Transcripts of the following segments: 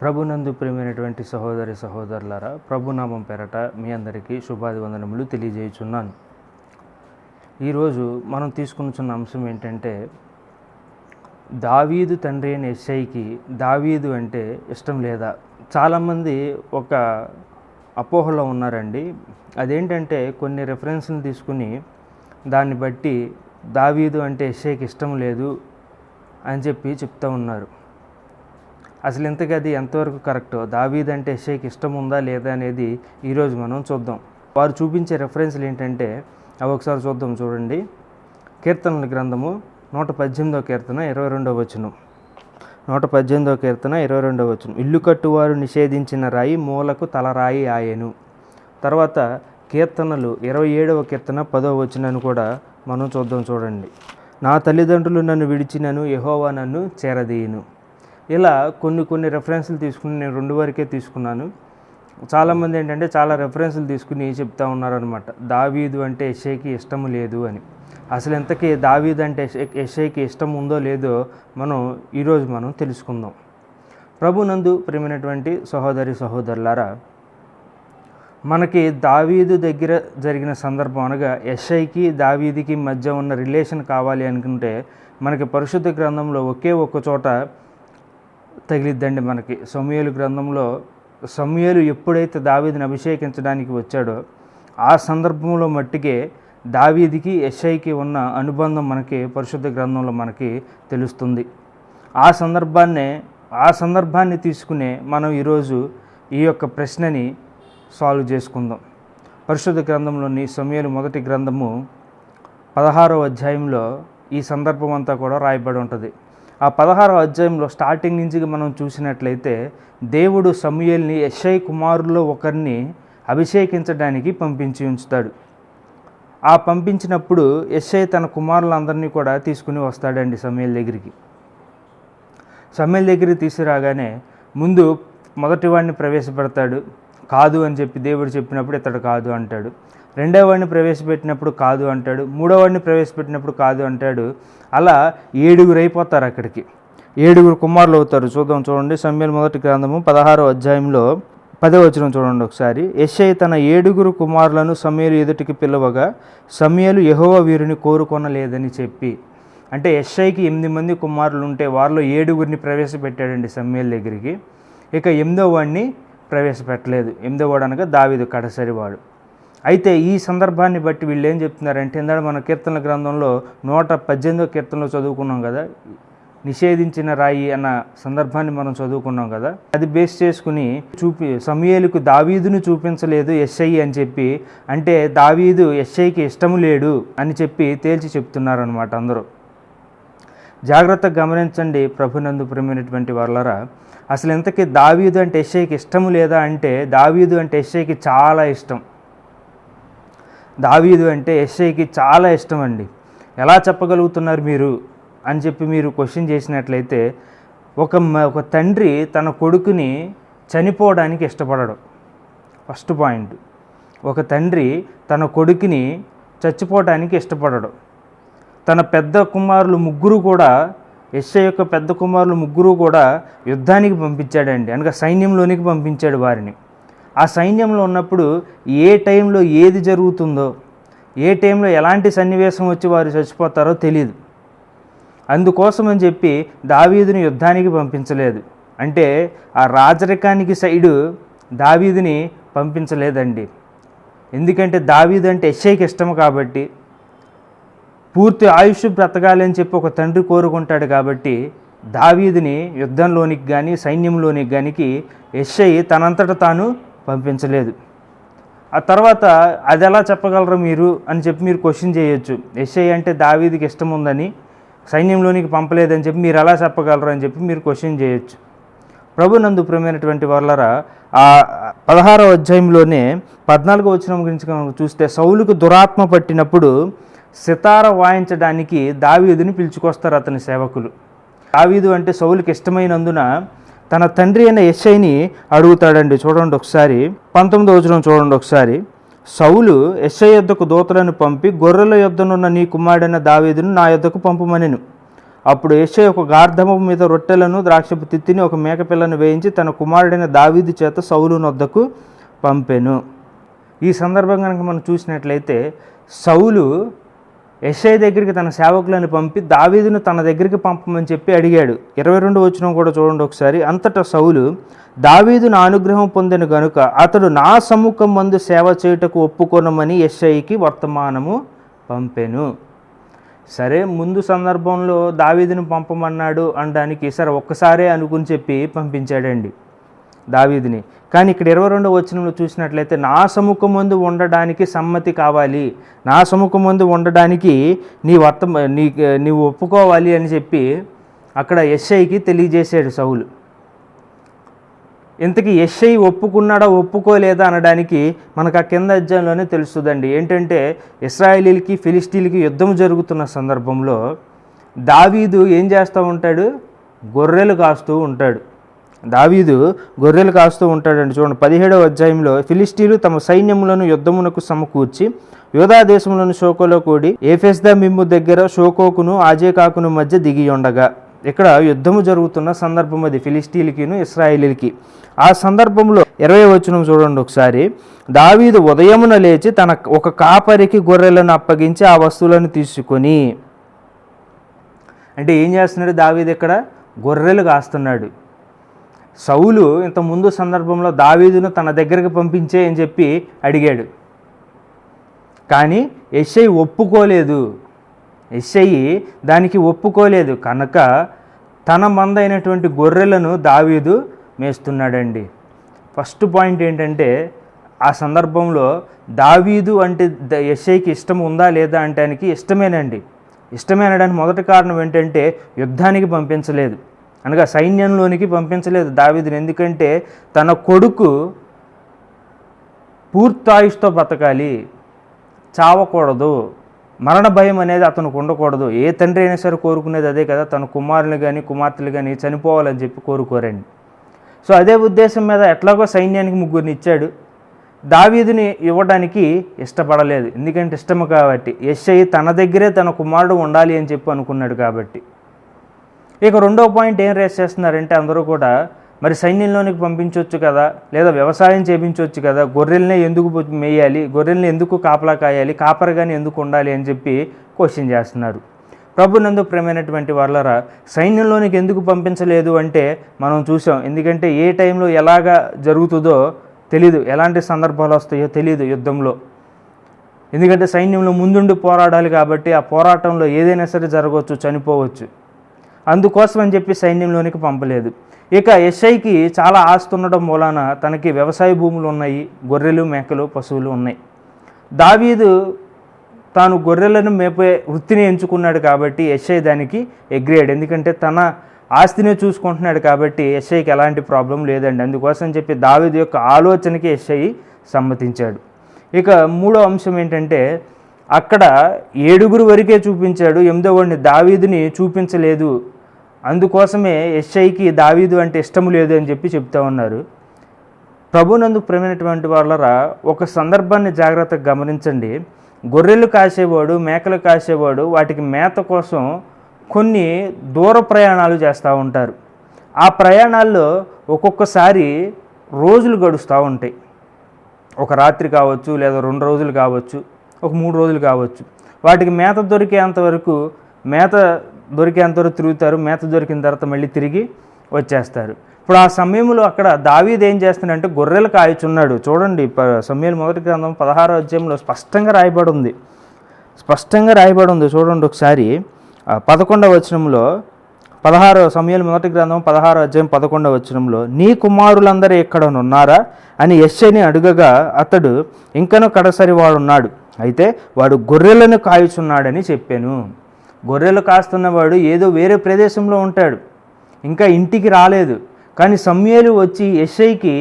ప్రభునందు ప్రియమైనటువంటి సహోదరి సహోదరులారా, ప్రభునామం పేరట మీ అందరికీ శుభాభివందనములు తెలియజేయుచున్నాను. ఈరోజు మనం తీసుకున్న అంశం ఏంటంటే, దావీదు తండ్రి అయిన యెషయికి దావీదు అంటే ఇష్టం లేదా? చాలామంది ఒక అపోహలో ఉన్నారండి. అదేంటంటే, కొన్ని రెఫరెన్స్ని తీసుకుని దాన్ని బట్టి దావీదు అంటే యెషయికి ఇష్టం లేదు అని చెప్తూ ఉన్నారు. అసలు ఇంతకీ అది ఎంతవరకు కరెక్టో, దావీదు అంటే యెషయికి ఇష్టం ఉందా లేదా అనేది ఈరోజు మనం చూద్దాం. వారు చూపించే రెఫరెన్స్లు ఏంటంటే అవి ఒకసారి చూద్దాం. చూడండి, కీర్తనల గ్రంథము 118వ కీర్తన 22వ వచనం. 118వ కీర్తన 22వ వచనం. ఇల్లు కట్టువారు నిషేధించిన రాయి మూలకు తలరాయి ఆయెను. తర్వాత కీర్తనలు 27వ కీర్తన 10వ వచనాన్ని కూడా మనం చూద్దాం. చూడండి, నా తల్లిదండ్రులు నన్ను విడిచినను, యెహోవా నన్ను చేరదీయును. ఇలా కొన్ని రెఫరెన్స్లు తీసుకుని నేను 2 వరకే తీసుకున్నాను. చాలామంది ఏంటంటే చాలా రెఫరెన్స్లు తీసుకుని చెప్తా ఉన్నారనమాట, దావీదు అంటే యెషయికి ఇష్టం లేదు అని. అసలు ఇంతకీ దావీదు అంటే యెషయికి ఇష్టం ఉందో లేదో ఈరోజు మనం తెలుసుకుందాం. ప్రభునందు ప్రియమైనటువంటి సహోదరి సహోదరులారా, మనకి దావీదు దగ్గర జరిగిన సందర్భం అనగా యెషయికి దావీదుకి మధ్య ఉన్న రిలేషన్ కావాలి అనుకుంటే మనకి పరిశుద్ధ గ్రంథంలో ఒక్క చోట తగిలిద్దండి. మనకి సమూయేలు గ్రంథంలో సమూయేలు ఎప్పుడైతే దావీదుని అభిషేకించడానికి వచ్చాడో ఆ సందర్భంలో మట్టికే దావీదుకి యెషయికి ఉన్న అనుబంధం మనకి పరిశుద్ధ గ్రంథంలో మనకి తెలుస్తుంది. ఆ సందర్భాన్ని తీసుకునే మనం ఈరోజు ఈ యొక్క ప్రశ్నని సాల్వ్ చేసుకుందాం. పరిశుద్ధ గ్రంథంలోని సమూయేలు మొదటి గ్రంథము 16వ అధ్యాయంలో ఈ సందర్భం అంతా కూడా రాయబడి ఉంటుంది. ఆ 16వ అధ్యాయంలో స్టార్టింగ్ నుంచి మనం చూసినట్లయితే దేవుడు సమూయేలుని యెషయి కుమారుల్లో ఒకరిని అభిషేకించడానికి పంపించి ఉంచుతాడు. ఆ పంపించినప్పుడు యెషయి తన కుమారులందరినీ కూడా తీసుకుని వస్తాడండి సమూయేలు దగ్గరికి. సమూయేలు దగ్గరికి తీసుకురాగానే ముందు మొదటి వాడిని ప్రవేశపెడతాడు. కాదు అని చెప్పి దేవుడు చెప్పినప్పుడు ఇతడు కాదు అంటాడు. రెండవ వాడిని ప్రవేశపెట్టినప్పుడు కాదు అంటాడు. మూడవ వాడిని ప్రవేశపెట్టినప్పుడు కాదు అంటాడు. అలా 7 అయిపోతారు. అక్కడికి 7 కుమారులు అవుతారు. చూడండి, సమూయేలు మొదటి గ్రంథము 16వ అధ్యాయంలో 10వ వచనం చూడండి ఒకసారి. యెషయి తన 7 కుమారులను సమూయేలు ఎదుటికి పిలవగా సమూయేలు యెహోవా వీరిని కోరుకొనలేదని చెప్పి, అంటే యెషయికి 8 మంది కుమారులు ఉంటే వారిలో 7 ప్రవేశపెట్టాడండి సమూయేలు దగ్గరికి. ఇక 8వ వాడిని ప్రవేశపెట్టలేదు. 8వ వాడు అనగా దావీదు కడసరివాడు. అయితే ఈ సందర్భాన్ని బట్టి వీళ్ళు ఏం చెప్తున్నారంటే, ఇందాక మన కీర్తనల గ్రంథంలో 118వ కీర్తనలో చదువుకున్నాం కదా, నిషేధించిన రాయి అన్న సందర్భాన్ని మనం చదువుకున్నాం కదా. అది బేస్ చేసుకుని సమూయేలుకు దావీదును చూపించలేదు యెషయి అని చెప్పి, అంటే దావీదు యెషయికి ఇష్టము లేడు అని చెప్పి తేల్చి చెప్తున్నారనమాట అందరూ. జాగ్రత్తగా గమనించండి ప్రభునందు ప్రియమైనటువంటి వారలారా. అసలు ఇంతకీ దావీదు అంటే యెషయికి ఇష్టము లేదా అంటే, దావీదు అంటే యెషయికి చాలా ఇష్టం. దావీదు అంటే యెషయికి చాలా ఇష్టం అండి. ఎలా చెప్పగలుగుతున్నారు మీరు అని చెప్పి మీరు క్వశ్చన్ చేసినట్లయితే, ఒక తండ్రి తన కొడుకుని చనిపోవడానికి ఇష్టపడడు. ఫస్ట్ పాయింట్, ఒక తండ్రి తన కొడుకుని చచ్చిపోవడానికి ఇష్టపడడు. తన పెద్ద కుమారులు 3 కూడా, యెషయి యొక్క పెద్ద కుమారులు 3 కూడా యుద్ధానికి పంపించాడండి. అనగా సైన్యంలోనికి పంపించాడు వారిని. ఆ సైన్యంలో ఉన్నప్పుడు ఏ టైంలో ఏది జరుగుతుందో, ఏ టైంలో ఎలాంటి సన్నివేశం వచ్చి వారు చచ్చిపోతారో తెలియదు. అందుకోసం అని చెప్పి దావీదుని యుద్ధానికి పంపించలేదు. అంటే ఆ రాజరికానికి సైడు దావీదుని పంపించలేదండి. ఎందుకంటే దావీదు అంటే యెషయికి ఇష్టం కాబట్టి, పూర్తి ఆయుష్ బ్రతకాలి అని చెప్పి ఒక తండ్రి కోరుకుంటాడు కాబట్టి దావీదుని యుద్ధంలోనికి కానీ సైన్యంలోనికి కానీ యెషయి తనంతట తాను పంపించలేదు. ఆ తర్వాత అది ఎలా చెప్పగలరు మీరు అని చెప్పి మీరు క్వశ్చన్ చేయొచ్చు. యెషయి అంటే దావీదుకి ఇష్టం ఉందని సైన్యంలోనికి పంపలేదని చెప్పి మీరు ఎలా చెప్పగలరు అని చెప్పి మీరు క్వశ్చన్ చేయొచ్చు. ప్రభునందు ప్రియమైనటువంటి వారలారా, ఆ 16వ అధ్యాయంలోనే 14వ వచనం గురించి చూస్తే, సౌలుకు దురాత్మ పట్టినప్పుడు సితార వాయించడానికి దావీదుని పిలుచుకొస్తారు అతని సేవకులు. దావీదు అంటే సౌలుకి ఇష్టమైనందున తన తండ్రి అయిన యెషయిని అడుగుతాడండి. చూడండి ఒకసారి 19వ వచనం చూడండి ఒకసారి. సౌలు యెషయి యొద్దకు దూతలను పంపి, గొర్రెల యొద్దనున్న నీ కుమారుడైన దావీదును నా యొద్దకు పంపుమనెను. అప్పుడు యెషయా ఒక గార్ధము మీద రొట్టెలను ద్రాక్షపు తిత్తిని ఒక మేకపిల్లను వేయించి తన కుమారుడైన దావీదు చేత సౌలు నొద్దకు పంపెను. ఈ సందర్భం కనుక మనం చూసినట్లయితే సౌలు యెషయా దగ్గరికి తన సేవకులను పంపి దావీదును తన దగ్గరికి పంపమని చెప్పి అడిగాడు. 22 వచనం కూడా చూడండి ఒకసారి. అంతటా సౌలు, దావీదు నా అనుగ్రహం పొందిన గనుక అతడు నా సమ్ముఖం మందు సేవ చేయుటకు ఒప్పుకొనమని యెషయికి వర్తమానము పంపెను. సరే, ముందు సందర్భంలో దావీదును పంపమన్నాడు అనడానికి సరే ఒక్కసారే అనుకుని చెప్పి పంపించాడండి దావీదుని. కానీ ఇక్కడ 22వ వచనంలో చూసినట్లయితే నా సముఖం ముందు ఉండడానికి సమ్మతి కావాలి, నా సముఖం ముందు ఉండడానికి నీవు ఒప్పుకోవాలి అని చెప్పి అక్కడ యెషయికి తెలియజేశాడు సౌలు. ఇంతకీ యెషయి ఒప్పుకున్నాడా ఒప్పుకోలేదా అనడానికి మనకు ఆ కింద అధ్యాయంలోనే తెలుస్తుందండి. ఏంటంటే ఇశ్రాయేలీలకి ఫిలిష్తీన్లకి యుద్ధం జరుగుతున్న సందర్భంలో దావీదు ఏం చేస్తూ ఉంటాడు? గొర్రెలు కాస్తూ ఉంటాడు. దావీదు గొర్రెలు కాస్తూ ఉంటాడండి. చూడండి 17వ అధ్యాయంలో, ఫిలిష్తీయులు తమ సైన్యములను యుద్ధమునకు సమకూర్చి యోధా దేశములను షోకోలో కూడి ఏఫెస్దమిమ్ము దగ్గర షోకోకును ఆజేకాకును మధ్య దిగి ఉండగా. ఇక్కడ యుద్ధము జరుగుతున్న సందర్భం అది ఫిలిష్తీయులకిను ఇశ్రాయేలీలకి. ఆ సందర్భంలో 20వ వచనం చూడండి ఒకసారి. దావీదు ఉదయమున లేచి తన ఒక కాపరికి గొర్రెలను అప్పగించి ఆ వస్తువులను తీసుకొని, అంటే ఏం చేస్తున్నాడు దావీదు? ఇక్కడ గొర్రెలు కాస్తున్నాడు. సౌలు ఇంత ముందు సందర్భంలో దావీదును తన దగ్గరికి పంపించే అని చెప్పి అడిగాడు. కానీ యెషయి ఒప్పుకోలేదు. యెషయి దానికి ఒప్పుకోలేదు కనుక తన మందైనటువంటి గొర్రెలను దావీదు మేస్తున్నాడండి. ఫస్ట్ పాయింట్ ఏంటంటే, ఆ సందర్భంలో దావీదు అంటే యెషయికి ఇష్టం ఉందా లేదా అంటానికి ఇష్టమేనండి. ఇష్టమేనడానికి మొదటి కారణం ఏంటంటే యుద్ధానికి పంపించలేదు, అనగా సైన్యంలోనికి పంపించలేదు దావీదుని. ఎందుకంటే తన కొడుకు పూర్తాయుష్తో బతకాలి, చావకూడదు, మరణ భయం అనేది అతనికి ఉండకూడదు. ఏ తండ్రి అయినా సరే కోరుకునేది అదే కదా, తన కుమారులు కానీ కుమార్తెలు కానీ చనిపోవాలని చెప్పి కోరుకోరండి. సో అదే ఉద్దేశం మీద ఎట్లాగో సైన్యానికి ముగ్గురిని ఇచ్చాడు. దావీదుని ఇవ్వడానికి ఇష్టపడలేదు, ఎందుకంటే ఇష్టము కాబట్టి. యెషయి తన దగ్గరే తన కుమారుడు ఉండాలి అని చెప్పి అనుకున్నాడు కాబట్టి. ఇక రెండో పాయింట్ ఏం రేస్ చేస్తున్నారంటే అందరూ కూడా, మరి సైన్యంలోనికి పంపించవచ్చు కదా, లేదా వ్యవసాయం చేయించవచ్చు కదా, గొర్రెల్నే ఎందుకు మేయాలి, గొర్రెల్ని ఎందుకు కాపలా కాయాలి, కాపరిగానే ఎందుకు ఉండాలి అని చెప్పి క్వశ్చన్ చేస్తున్నారు. ప్రభునందు ప్రేమైనటువంటి వాళ్ళరా, సైన్యంలోనికి ఎందుకు పంపించలేదు అంటే మనం చూసాం. ఎందుకంటే ఏ టైంలో ఎలాగా జరుగుతుందో తెలీదు, ఎలాంటి సందర్భాలు వస్తాయో తెలీదు యుద్ధంలో. ఎందుకంటే సైన్యంలో ముందుండి పోరాడాలి కాబట్టి ఆ పోరాటంలో ఏదైనా సరే జరగవచ్చు, చనిపోవచ్చు. అందుకోసం అని చెప్పి సైన్యంలోనికి పంపలేదు. ఇక యెషయికి చాలా ఆస్తి ఉండడం మూలాన తనకి వ్యవసాయ భూములు ఉన్నాయి, గొర్రెలు మేకలు పశువులు ఉన్నాయి. దావీదు తాను గొర్రెలను మేపే వృత్తిని ఎంచుకున్నాడు కాబట్టి యెషయి దానికి అగ్రీడ్. ఎందుకంటే తన ఆస్తినే చూసుకుంటున్నాడు కాబట్టి యెషయికి ఎలాంటి ప్రాబ్లం లేదండి. అందుకోసం చెప్పి దావీదు యొక్క ఆలోచనకి యెషయి సమ్మతించాడు. ఇక మూడో అంశం ఏంటంటే, అక్కడ 7 వరకే చూపించాడు, 8వ దావీదుని చూపించలేదు. అందుకోసమే యెషయికి దావీదు అంటే ఇష్టం లేదు అని చెప్పి చెప్తా ఉన్నారు. ప్రభునందు ప్రేమైనటువంటి వాళ్ళరా, ఒక సందర్భాన్ని జాగ్రత్తగా గమనించండి. గొర్రెలు కాసేవాడు, మేకలు కాసేవాడు వాటికి మేత కోసం కొన్ని దూర ప్రయాణాలు చేస్తూ ఉంటారు. ఆ ప్రయాణాల్లో ఒక్కొక్కసారి రోజులు గడుస్తూ ఉంటాయి. ఒక రాత్రి కావచ్చు, లేదా 2 రోజులు కావచ్చు, ఒక 3 రోజులు కావచ్చు. వాటికి మేత దొరికేంతవరకు తిరుగుతారు. మేత దొరికిన తర్వాత మళ్ళీ తిరిగి వచ్చేస్తారు. ఇప్పుడు ఆ సమయంలో అక్కడ దావీదు ఏం చేస్తున్నాడంటే గొర్రెలు కాయచున్నాడు. చూడండి, సమూయేలు మొదటి గ్రంథం 16వ అధ్యాయంలో స్పష్టంగా రాయబడి ఉంది. చూడండి ఒకసారి 11వ వచనంలో, సమూయేలు మొదటి గ్రంథం 16వ అధ్యాయం 11వ వచనంలో, నీ కుమారులందరూ ఎక్కడనున్నారా అని యెషయిని అడుగగా అతడు, ఇంకనూ కడసరి వాడున్నాడు, అయితే వాడు గొర్రెలను కాయుచున్నాడని చెప్పాను. గొర్రెలు కాస్తున్నవాడు ఏదో వేరే ప్రదేశంలో ఉంటాడు, ఇంకా ఇంటికి రాలేదు. కానీ సమూయేలు వచ్చి యెషయికి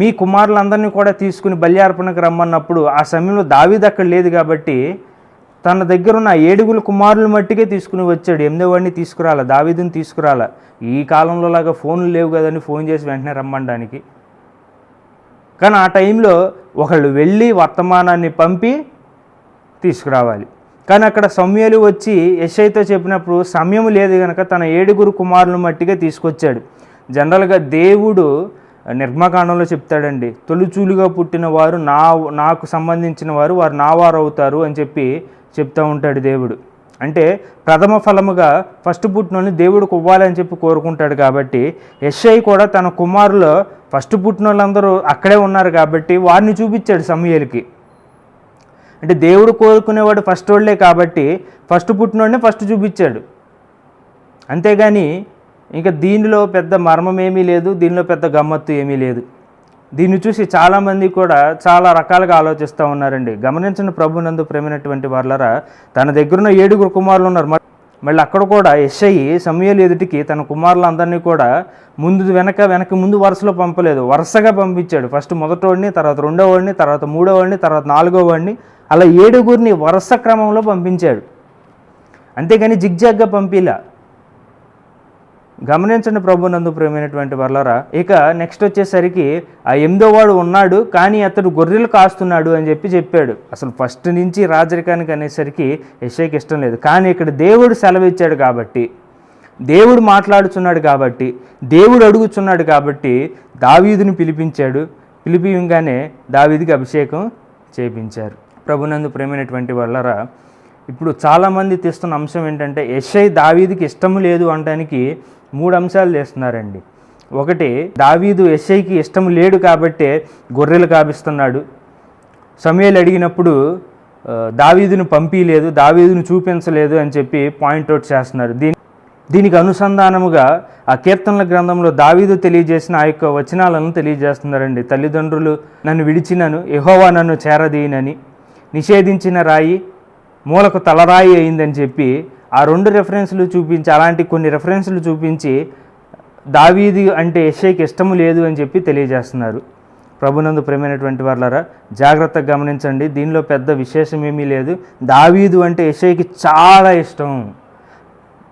మీ కుమారులందరినీ కూడా తీసుకుని బలి రమ్మన్నప్పుడు ఆ సమయంలో దావీదు అక్కడ లేదు కాబట్టి తన దగ్గర ఉన్న 7 కుమారుల మట్టికే తీసుకుని వచ్చాడు. 8వ తీసుకురాలా, దావీదుని తీసుకురాలా. ఈ కాలంలో లాగా ఫోన్లు లేవు కదని ఫోన్ చేసి వెంటనే రమ్మడానికి. కానీ ఆ టైంలో ఒకళ్ళు వెళ్ళి వర్తమానాన్ని పంపి తీసుకురావాలి. కానీ అక్కడ సమూయేలు వచ్చి యెషయితో చెప్పినప్పుడు సమయం లేదు కనుక తన 7 కుమారులను మట్టిగా తీసుకొచ్చాడు. జనరల్గా దేవుడు నిర్గమకాండంలో చెప్తాడండి, తొలిచూలుగా పుట్టిన వారు నాకు సంబంధించిన వారు నా వారు అవుతారు అని చెప్తూ ఉంటాడు దేవుడు. అంటే ప్రథమ ఫలముగా ఫస్ట్ పుట్టినోళ్ళని దేవుడికి ఇవ్వాలని చెప్పి కోరుకుంటాడు. కాబట్టి యెషయి కూడా తన కుమారులో ఫస్ట్ పుట్టిన వాళ్ళందరూ అక్కడే ఉన్నారు కాబట్టి వారిని చూపించాడు సమూయేలుకి. అంటే దేవుడు కోరుకునేవాడు ఫస్ట్ వాళ్ళే కాబట్టి ఫస్ట్ పుట్టినోడినే ఫస్ట్ చూపించాడు. అంతేగాని ఇంకా దీనిలో పెద్ద మర్మం ఏమీ లేదు, దీనిలో పెద్ద గమ్మత్తు ఏమీ లేదు. దీన్ని చూసి చాలామంది కూడా చాలా రకాలుగా ఆలోచిస్తూ ఉన్నారండి. గమనించిన ప్రభునందు ప్రేమైనటువంటి వాళ్ళరా, తన దగ్గరున్న 7 కుమారులు ఉన్నారు. మళ్ళీ అక్కడ కూడా యెషయి సమూయేలు ఎదుటికి తన కుమారులందరినీ కూడా ముందు వరుసలో పంపలేదు, వరుసగా పంపించాడు. ఫస్ట్ మొదటోడిని, తర్వాత రెండోవాడిని, తర్వాత మూడోవాడిని, తర్వాత 4వ వాడిని, అలా 7 వరుస క్రమంలో పంపించాడు. అంతేగాని జిగ్జాగ్గా పంపిలా. గమనించండి ప్రభునందు ప్రేమైనటువంటి వాళ్ళరా. ఇక నెక్స్ట్ వచ్చేసరికి ఆ 8వ ఉన్నాడు, కానీ అతడు గొర్రెలు కాస్తున్నాడు అని చెప్పాడు. అసలు ఫస్ట్ నుంచి రాజరికానికి అనేసరికి యెషయికి ఇష్టం లేదు. కానీ ఇక్కడ దేవుడు సెలవిచ్చాడు కాబట్టి, దేవుడు మాట్లాడుచున్నాడు కాబట్టి, దేవుడు అడుగుచున్నాడు కాబట్టి దావీదుని పిలిపించాడు. పిలిపియంగానే దావీదుకి అభిషేకం చేయించారు. ప్రభునందు ప్రేమైనటువంటి వాళ్ళరా, ఇప్పుడు చాలామంది తీస్తున్న అంశం ఏంటంటే యెషయి దావీదుకి ఇష్టం లేదు అనడానికి 3 అంశాలు చేస్తున్నారండి. ఒకటి, దావీదు యెషయికి ఇష్టం లేడు కాబట్టే గొర్రెలు కాపిస్తున్నాడు. సమూయేలు అడిగినప్పుడు దావీదును పంపించలేదు, దావీదును చూపించలేదు అని చెప్పి పాయింట్అవుట్ చేస్తున్నారు. దీనికి అనుసంధానముగా ఆ కీర్తనల గ్రంథంలో దావీదు తెలియజేసిన ఆ యొక్క వచనాలను తెలియజేస్తున్నారండి. తల్లిదండ్రులు నన్ను విడిచినను, యెహోవా నన్ను చేరదీయనని, నిషేధించిన రాయి మూలకు తలరాయి అయిందని చెప్పి ఆ 2 రెఫరెన్స్లు చూపించి, అలాంటి కొన్ని రెఫరెన్స్లు చూపించి దావీదు అంటే యెషయికి ఇష్టము లేదు అని చెప్పి తెలియజేస్తున్నారు. ప్రభునందు ప్రేమైనటువంటి వాళ్ళరా, జాగ్రత్తగా గమనించండి. దీనిలో పెద్ద విశేషం ఏమీ లేదు. దావీదు అంటే యెషయికి చాలా ఇష్టం.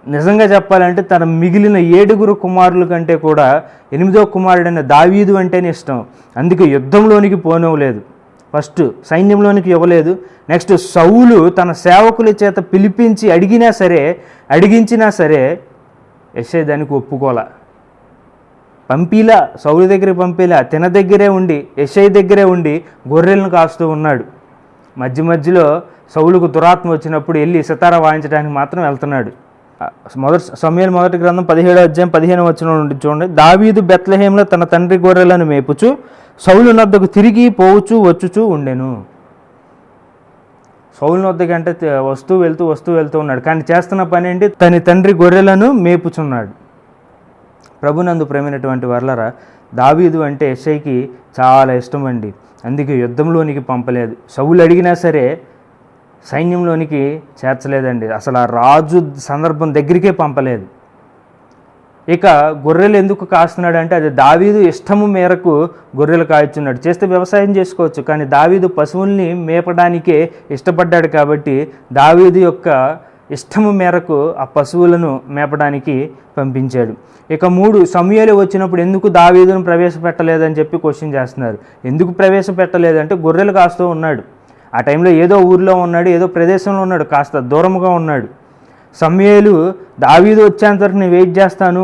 నిజంగా చెప్పాలంటే తన మిగిలిన 7 కుమారుల కంటే కూడా 8వ కుమారుడైన దావీదు అంటేనే ఇష్టం. అందుకే యుద్ధంలోనికి పోనివ్వలేదు, ఫస్ట్ సైన్యంలోనికి ఇవ్వలేదు. నెక్స్ట్ సౌలు తన సేవకుల చేత పిలిపించి అడిగించినా సరే యెషయి దానికి ఒప్పుకోలా, పంపిలా, సౌలు దగ్గరికి పంపిలా. తన దగ్గరే ఉండి, యెషయి దగ్గరే ఉండి గొర్రెలను కాస్తూ ఉన్నాడు. మధ్యలో సౌలుకు దురాత్మ వచ్చినప్పుడు వెళ్ళి సితారా వాయించడానికి మాత్రం వెళ్తున్నాడు. సమూయేలు మొదటి గ్రంథం 17వ అధ్యాయం 15వ వచనం నుండి చూడండి. దావీదు బెత్లెహేములో తన తండ్రి గొర్రెలను మేపుచు సౌలు నొద్దకు తిరిగి పోవచ్చు వచ్చుచూ ఉండెను. సౌలు నొద్దకి అంటే వస్తూ వెళ్తూ ఉన్నాడు. కానీ చేస్తున్న పని ఏంటి? తన తండ్రి గొర్రెలను మేపుచున్నాడు. ప్రభునందు ప్రేమైనటువంటి వాళ్ళరా, దావీదు అంటే యెషయికి చాలా ఇష్టం అండి. అందుకే యుద్ధంలోనికి పంపలేదు. సౌలు అడిగినా సరే సైన్యంలోనికి చేర్చలేదండి. అసలు ఆ రాజు సందర్భం దగ్గరికే పంపలేదు. ఇక గొర్రెలు ఎందుకు కాస్తున్నాడు అంటే అది దావీదు ఇష్టము మేరకు గొర్రెలు కాయచున్నాడు. చేస్తే వ్యవసాయం చేసుకోవచ్చు, కానీ దావీదు పశువుల్ని మేపడానికే ఇష్టపడ్డాడు కాబట్టి దావీదు యొక్క ఇష్టము మేరకు ఆ పశువులను మేపడానికి పంపించాడు. ఇక 3, సమూయేలు వచ్చినప్పుడు ఎందుకు దావీదును ప్రవేశపెట్టలేదని చెప్పి క్వశ్చన్ చేస్తున్నారు. ఎందుకు ప్రవేశపెట్టలేదంటే గొర్రెలు కాస్తూ ఉన్నాడు. ఆ టైంలో ఏదో ఊర్లో ఉన్నాడు, ఏదో ప్రదేశంలో ఉన్నాడు, కాస్త దూరంగా ఉన్నాడు. సమూయేలు దావీదు వచ్చేంతవరకు నేను వెయిట్ చేస్తాను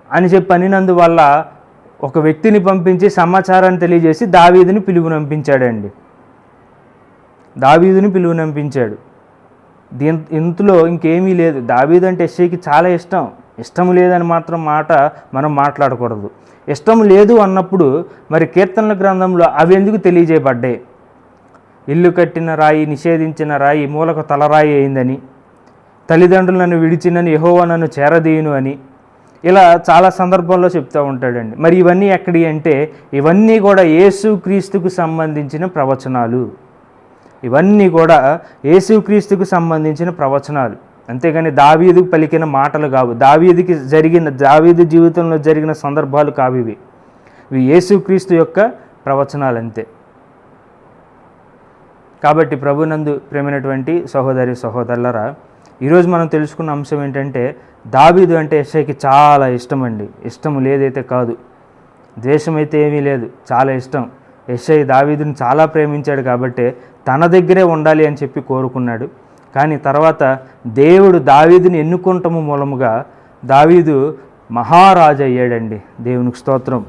అని చెప్పి అనినందువల్ల ఒక వ్యక్తిని పంపించి సమాచారాన్ని తెలియజేసి దావీదుని పిలువనంపించాడు. ఇంతలో ఇంకేమీ లేదు. దావీదు అంటే యెషయికి చాలా ఇష్టం లేదని మాత్రం మాట మనం మాట్లాడకూడదు. ఇష్టం లేదు అన్నప్పుడు మరి కీర్తనల గ్రంథంలో అవి ఎందుకు తెలియజేయబడ్డాయి? ఇల్లు కట్టిన రాయి, నిషేధించిన రాయి మూలకు తలరాయి అయిందని, తల్లిదండ్రులు నన్ను విడిచినని, యెహోవా నన్ను చేరదీయును అని, ఇలా చాలా సందర్భాల్లో చెప్తూ ఉంటాడండి. మరి ఇవన్నీ ఎక్కడి అంటే ఇవన్నీ కూడా యేసుక్రీస్తుకు సంబంధించిన ప్రవచనాలు. అంతేగాని దావీదుకు పలికిన మాటలు కావు, దావీదు జీవితంలో జరిగిన సందర్భాలు కావు. ఇవి యేసుక్రీస్తు యొక్క ప్రవచనాలు అంతే. కాబట్టి ప్రభునందు ప్రేమైనటువంటి సహోదరి సహోదరులరా, ఈరోజు మనం తెలుసుకున్న అంశం ఏంటంటే దావీదు అంటే యెషయికి చాలా ఇష్టం అండి. ఇష్టం లేదైతే కాదు, ద్వేషం అయితే ఏమీ లేదు, చాలా ఇష్టం. యెషయి దావీదుని చాలా ప్రేమించాడు కాబట్టి తన దగ్గరే ఉండాలి అని చెప్పి కోరుకున్నాడు. కానీ తర్వాత దేవుడు దావీదుని ఎన్నుకుంటము మూలముగా దావీదు మహారాజు అయ్యాడండి. దేవునికి స్తోత్రం.